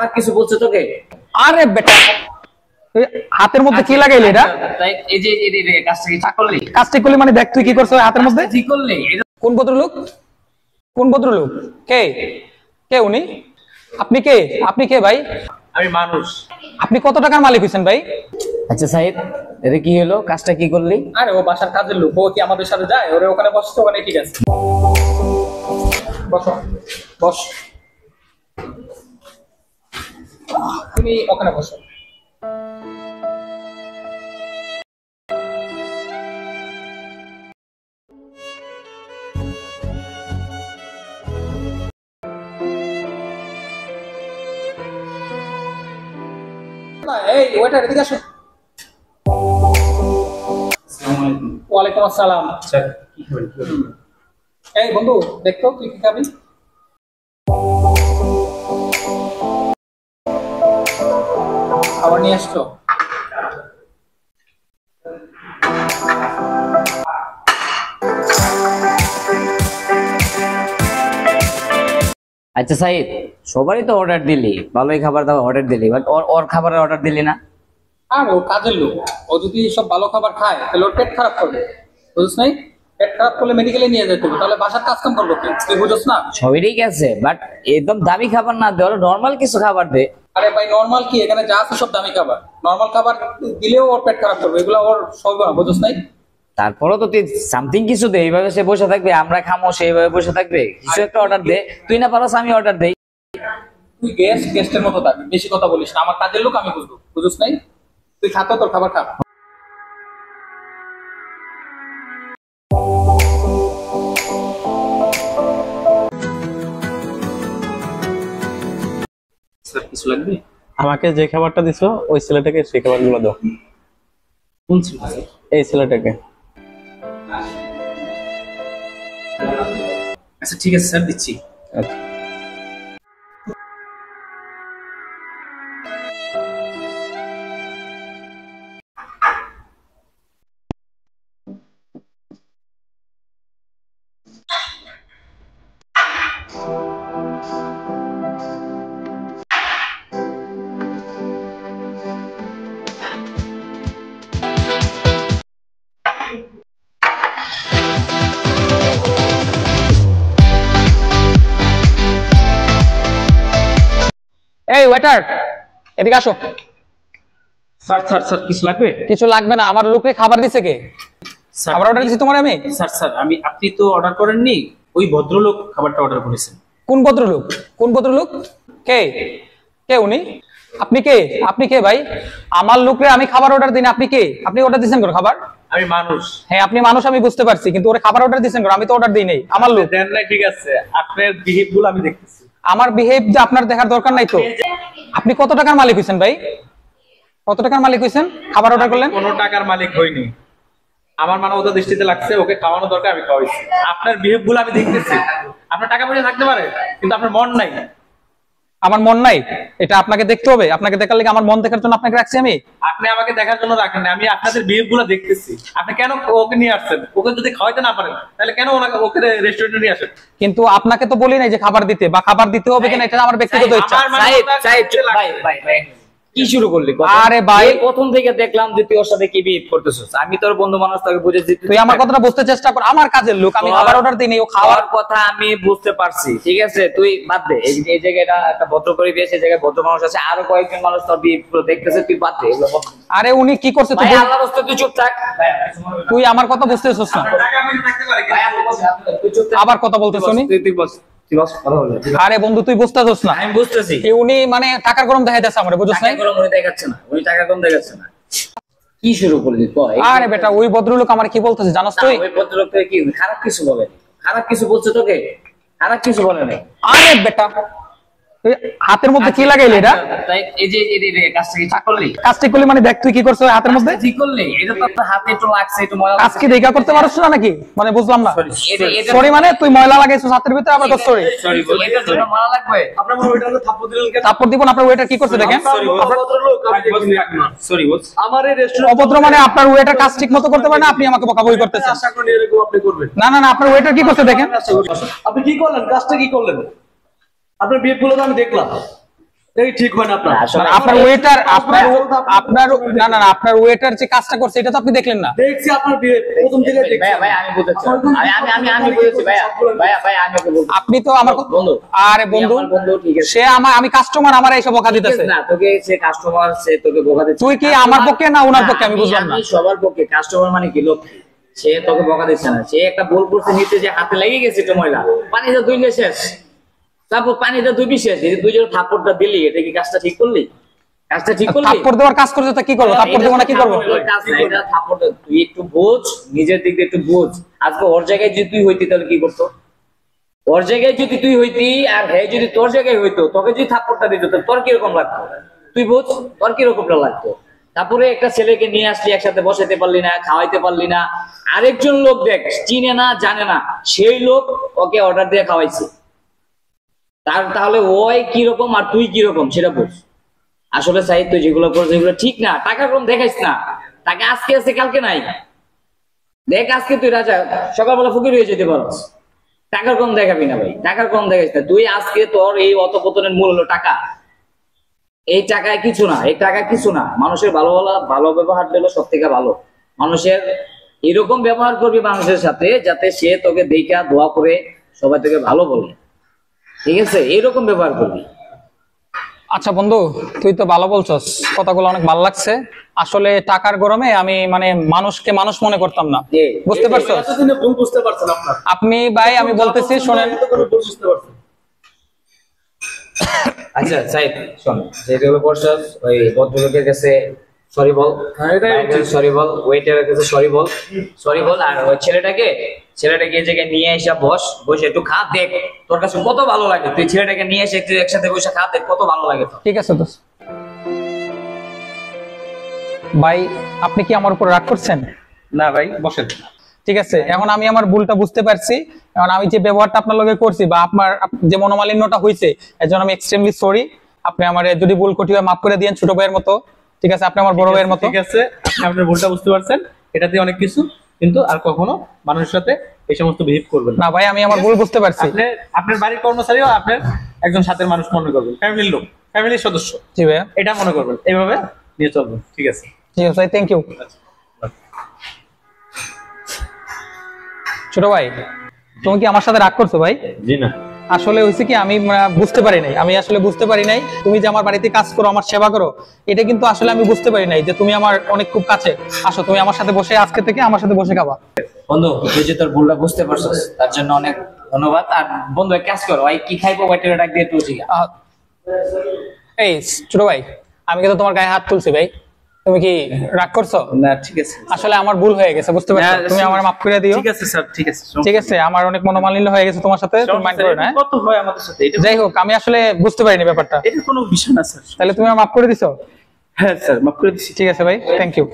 খারাপ কিছু বলছে তোকে? আরে বেটা হাতের মধ্যে কি লাগাইলি এটা? তাই এই যে কাজটা কি ঠিক করলি? কাজটা করলি মানে দেখ তুই কি করছিস হাতের মধ্যে? ঠিক করলি? কোন ভদ্রলোক? কোন ভদ্রলোক? কে কে উনি? আপনি কে? আপনি কে ভাই? আমি মানুষ। আপনি কত টাকার মালিক হইছেন ভাই? আচ্ছা সাহেব, এটা কি হলো? কাজটা কি করলি? আরে ও বাসার কাজের লোক, ও কি আমাদের সাথে যায়? ওরে ওখানে বসছে, ওখানে ঠিক আছে। বসো, বস। তুমি ওখানে বসো। এই ওয়েটার এদিকে আসো। ওয়ালাইকুম আসসালাম। স্যার কি খাবেন? এই বন্ধু দেখতো তুই কি খাবি? খাবার নিয়ে আসছো? আচ্ছা সাহেব, সবারই তো অর্ডার দিলি, ভালোই খাবার দাবার অর্ডার দিলি, বাট ওর খাবারের অর্ডার দিলি না। আর ও কাজের লোক, ও যদি সব ভালো খাবার খায় তাহলে ওর পেট খারাপ করবে, বুঝছ নাই? পেট খারাপ করলে মেডিকেলে নিয়ে যেতে হবে, তাহলে বাসার কাজ কাম করবো তুই বুঝছ না? সবই ঠিক আছে, বাট একদম দামি খাবার না দে, নর্মাল কিছু খাবার দে। আরে ভাই নর্মাল কি, এখানে যা আছে সব দামি খাবার। নর্মাল খাবার দিলেও ওর পেট খারাপ করবে, এগুলো ওর সব না, বুঝছ নাই? তারপরও তো তুই সামথিং কিছু দে, এইভাবে সে বসে থাকবে, আমরা খামো সেইভাবে বসে থাকবে? কিছু একটা অর্ডার দে, তুই না পারস আমি অর্ডার দেই। তুই গেস্টের মতো থাকবি, বেশি কথা বলিস না, আমার কাজের লোক আমি বুঝবো, বুঝছ নাই? তুই খাতো তোর খাবার খা। স্যার কিছু লাগবে? আমাকে যে খাবারটা দিছো ওই ছেলেটাকে সেই খাবারগুলো দাও। কোন ছিল স্যার? এই ছেলেটাকে। আচ্ছা ঠিক আছে স্যার, দিচ্ছি। আচ্ছা। এই ওয়েটার এদিকে আসো। স্যার স্যার স্যার কিছু লাগবে? কিছু লাগবে না, আমার লোকে খাবার দিছে কে? স্যার খাবার অর্ডার দিছি তোমার আমি? স্যার স্যার আপনি তো অর্ডার করেননি, ওই ভদ্রলোক খাবারটা অর্ডার করেছেন। কোন ভদ্রলোক? কোন ভদ্রলোক? কে কে উনি? আপনি কে? আপনি কে ভাই? আমার লোকরে আমি খাবার অর্ডার দিই না, আপনি কে? আপনি অর্ডার দিয়েছেন কোন খাবার? আমি মানুষ। হ্যাঁ আপনি মানুষ, আমি বুঝতে পারছি, কিন্তু ওরে খাবার অর্ডার দিয়েছেন কোন? আমি তো অর্ডার দিই নাই, আমার লোক। দেন নাই, ঠিক আছে, আপনার বিহেভ গুলো আমি দেখতেছি। আমার বিহেভ যে আপনার দেখার দরকার নাই তো। আপনি কত টাকার মালিক হইছেন ভাই? কত টাকার মালিক হইছেন খাবার অর্ডার করলেন? কোনো টাকার মালিক হইনি, আমার মানবতা দৃষ্টিতে লাগছে, ওকে খাওয়ানো দরকার, আমি খাওয়াইছি। আপনার বিহেভ গুলো আমি দেখতেছি। আপনার টাকা পয়সা থাকতে পারে কিন্তু আপনার মন নাই। আমার মন নাই এটা আপনাকে দেখতে হবে? আপনাকে দেখার লাগে আমার মন দেখার জন্য আপনাকে রাখছি আমি? আপনি আমাকে দেখার জন্য রাখেন না, আমি আপনাদের বিহেভ গুলো দেখতেছি। আপনি কেন ওকে নিয়ে আসছেন? ওকে যদি খাওয়াইতে না পারেন তাহলে কেন ওকে রেস্টুরেন্টে নিয়ে আসেন? কিন্তু আপনাকে তো বলি নাই যে খাবার দিতে, বা খাবার দিতে হবে কিনা এটা আমার ব্যক্তিগত ইচ্ছা। সাহেব সাহেব ভাই ভাই ভাই কি শুরু করলি? আরে ভাই প্রথম থেকে দেখলাম যে তুই ওর সাথে কি বিহেভ করতেছিস। আমি তোর বন্ধু মানুষ, তোকে বুঝেছি। তুই আমার কথাটা বুঝতে চেষ্টা কর, আমার কাজের লোক, আমি খাবার অর্ডার দিই নাই, ও খাওয়ার কথা আমি বুঝতে পারছি, ঠিক আছে? তুই বাদ দে, এই জায়গাটা একটা ভদ্র পরিবেশ, এই জায়গায় ভদ্র মানুষ আছে, আরো কয়েকজন মানুষ তোর বিহেভ গুলো দেখতেছে, তুই বাদ দে এগুলো। আরে উনি কি করছে তুই? আল্লাহর রাস্তায় তুই চুপ থাক। তুই আমার কথা বুঝতেছিস না, তুই চুপ থাক। আবার কথা বলতেছ উনি। তুই বস, তুই বস, কথা বল। আরে বন্ধু তুই বুঝতেছিস না? আমি বুঝতেছি। উনি মানে টাকার গরম দেখাইতেছে আমারে, বুঝছ না? টাকা গরম উনি দেখাচ্ছে না, উনি টাকা কম দেখাচ্ছে না। কি শুরু করলি তুই? আরে বেটা ওই ভদ্রলোক আমার কি বলতেছে জানোস তুই? ওই ভদ্রলোক তোকে কি খারাপ কিছু বলেনি? খারাপ কিছু বলছে তোকে? খারাপ কিছু বলে নাই। আরে বেটা হাতের মধ্যে কি লাগাইলি এটা? তাই এই যে কাজটা কি ঠিক করলি? কাজটা করলি মানে দেখ তুই কি করছিস হাতের মধ্যে? ঠিক করলি? এটা তো তোর হাতে একটু লাগছে, একটু ময়লা কাজ কি দেখা করতে পারছ না নাকি? মানে বুঝলাম না। সরি মানে তুই ময়লা লাগাইছিস হাতের ভিতরে, আবার কর সরি। সরি বল, এটার জন্য মারা লাগবে? আপনার মনে ওইটাকে থাপ্পড় দিলেন কেন? তারপর দিব না, আপনার ওয়েটার কি করছে দেখেন। সরি বস, আমার এই রেস্টুরেন্ট অভদ্র মানে আপনার ওয়েটার কাজ ঠিক মতো করতে পারে না, আপনি আমাকে বকাবকি করতেছেন। আশা করি এরকম আপনি করবেন না না না, আপনার ওয়েটার কি করছে দেখেন। আপনি কি করলেন? কাজটা কি করলেন? আপনার বিহেভ গুলো তো আমি দেখলাম, এই ঠিক হয় না আপনার। আসলে আপনার ওয়েটার আপনার আপনার না না না, আপনার ওয়েটার যে কাজটা করছে এটা তো আপনি দেখলেন না। দেখছি আপনার বিয়ে প্রথম থেকে দেখছি। ভাইয়া ভাই আমি বুঝেছি, আমি বুঝেছি ভাইয়া, ভাইয়া আমি ওকে বলছি। আপনি তো আমার বন্ধু, আরে বন্ধু, আমার বন্ধু, ঠিক আছে। সে আমি কাস্টমার, আমার এইসব বকা দিতেছে। না তোকে সে কাস্টমার, সে তোকে বকা দিচ্ছে। তুই কি আমার পক্ষে না ওনার পক্ষে? আমি বুঝলাম না। আমি সবার পক্ষে। কাস্টমার মানে কি লোক? সে তোকে বকা দিচ্ছে না, সে একটা ভুল করছে, নিচে যে হাতে লেগে গেছে একটু ময়লা, পানিতে ধুইলে শেষ। তারপর পানিতে ধুবি শেষ, এই তুই যে থাপ্পড়টা দিলি, এটা কি কাজটা ঠিক করলি? কাজটা ঠিক করলি? থাপ্পড় দেওয়ার কাজ করছে তো কি করবো? থাপ্পড় দেবো না কি করবো? কাজ না, এটা থাপ্পড় তুই একটু বোঝ, নিজের দিক দিয়ে একটু বোঝ। আজকে ওর জায়গায় যদি তুই হইতি তাহলে কি করতো? ওর জায়গায় যদি তুই হইতি আর হ্যাঁ যদি তোর জায়গায় হইতো, তোকে যদি থাপ্পড়টা দিত তোর কিরকম লাগতো? তুই বোঝ তোর কিরকম লাগতো। তারপরে একটা ছেলেকে নিয়ে আসলি, একসাথে বসাইতে পারলি না, খাওয়াইতে পারলি না। আরেকজন লোক দেখ, চিনে না জানে না, সেই লোক ওকে অর্ডার দিয়ে খাওয়াইছে। তাহলে ওই কিরকম আর তুই কিরকম সেটা বোঝ। আসলে সাইদ তুই যেগুলো করছিস এগুলো ঠিক না। টাকা কম দেখাইস না, টাকা আজকে আছে কালকে নাই। দেখ আজকে তুই রাজা, সকালবেলা ফকির হয়ে যেতে পারস, টাকার কম দেখাবি না ভাই, টাকার কম দেখাইস না। তুই আজকে তোর এই অতপতনের মূল হলো টাকা। এই টাকায় কিছু না, এই টাকা কিছু না। মানুষের ভালো ব্যবহার দিল সব থেকে ভালো। মানুষের এরকম ব্যবহার করবি মানুষের সাথে, যাতে সে তোকে দেখা দোয়া করে সবাই তোকে ভালো বলে, ঠিক আছে? এরকম ব্যবহার করবি। আচ্ছা বন্ধু, তুই তো ভালো বলছস, কথাগুলো অনেক ভালো লাগছে। আসলে টাকার গরমে আমি মানে মানুষকে মানুষ মনে করতাম না, বুঝতে পারছো? এতদিনে ভুল বুঝতে পারছেন আপনার। আপনি ভাই, আমি বলতেছি শোনেন। ভুল বুঝতে পারছেন। আচ্ছা সাইদ শোন, যেগুলো করছস ওই ভদ্রলোকের কাছে সরি বল, সরি বল, ওয়েটারের কাছে সরি বল, সরি বল। আর ওই ছেলেটাকে এই জায়গায় নিয়ে এসে বসে একটু খা, দেখ তোর কাছে কত ভালো লাগে। তুই ছেলেটাকে নিয়ে এসে একটু একসাথে বসে খা, দেখ কত ভালো লাগে তোর। ঠিক আছে দোস্ত। ভাই আপনি কি আমার উপর রাগ করছেন? না ভাই বসেন। ঠিক আছে, এখন আমি আমার ভুলটা বুঝতে পারছি। এখন আমি যে ব্যবহারটা আপনার লগে করছি বা আপনার যে মনোমালিন্যটা হয়েছে, এর জন্য আমি এক্সট্রিমলি সরি। আপনি আমার যদি ভুল ক্ষতি হয় মাফ করে দিয়েন, ছোট ভাইয়ের মতো। ঠিক আছে, আপনি আমার বড় ভাইয়ের মতো। ঠিক আছে, আপনি আপনার ভুলটা বুঝতে পারছেন, এটা দিয়ে অনেক কিছু। কিন্তু আর কখনো মানুষের সাথে এই সমস্ত বিহেভ করবেন না ভাই, আমি আমার ভুল বুঝতে পারছি। আপনি আপনার বাড়ির কর্মচারীও আপনার একজন সাথের মানুষ মনে করবেন, ফ্যামিলির লোক, ফ্যামিলির সদস্য, জি ভাইয়া, এটা মনে করবেন, এইভাবে নিয়ে চলবেন। ঠিক আছে, ঠিক আছে ভাই, থ্যাংক ইউ। ছোট ভাই, তুমি কি আমার সাথে রাগ করছো ভাই? জি না। আসলে হয়েছে কি, আমি বুঝতে পারি নাই, বুঝতে পারি নাই তুমি যে আমার বাড়িতে কাজ করো, আমার সেবা করো, এটা কিন্তু আসলে আমি বুঝতে পারি নাই যে তুমি আমার অনেক খুব কাছে। আসো, তুমি আমার সাথে বসে, আজকে থেকে আমার সাথে বসে খাবা। বন্ধু তুই যে তোর ভুলটা বুঝতে পারছিস তার জন্য অনেক ধন্যবাদ। আর বন্ধু এক কাজ করো, ভাই কি খাইবো ওয়েটারে ডাক দিয়ে তুই জিগা। এই ছোট ভাই, আমি কিন্তু তোমার গায়ে হাত তুলছি ভাই, তুমি কি রাগ করছো? না ঠিক আছে, আসলে আমার ভুল হয়ে গেছে, বুঝতে পারছো? তুমি আমার মাফ করে দিও। ঠিক আছে স্যার, ঠিক আছে, ঠিক আছে, আমার অনেক মনোমালিন্য হয়ে গেছে তোমার সাথে, তুমি মাইন্ড করো না। কত হয় আমাদের সাথে, এটা যাই হোক, আমি আসলে বুঝতে পারিনি ব্যাপারটা। এটা কোনো বিষয় না স্যার। তাহলে তুমি আমার মাফ করে দিছো? হ্যাঁ স্যার, মাফ করে দিচ্ছি। ঠিক আছে ভাই, থ্যাংক ইউ।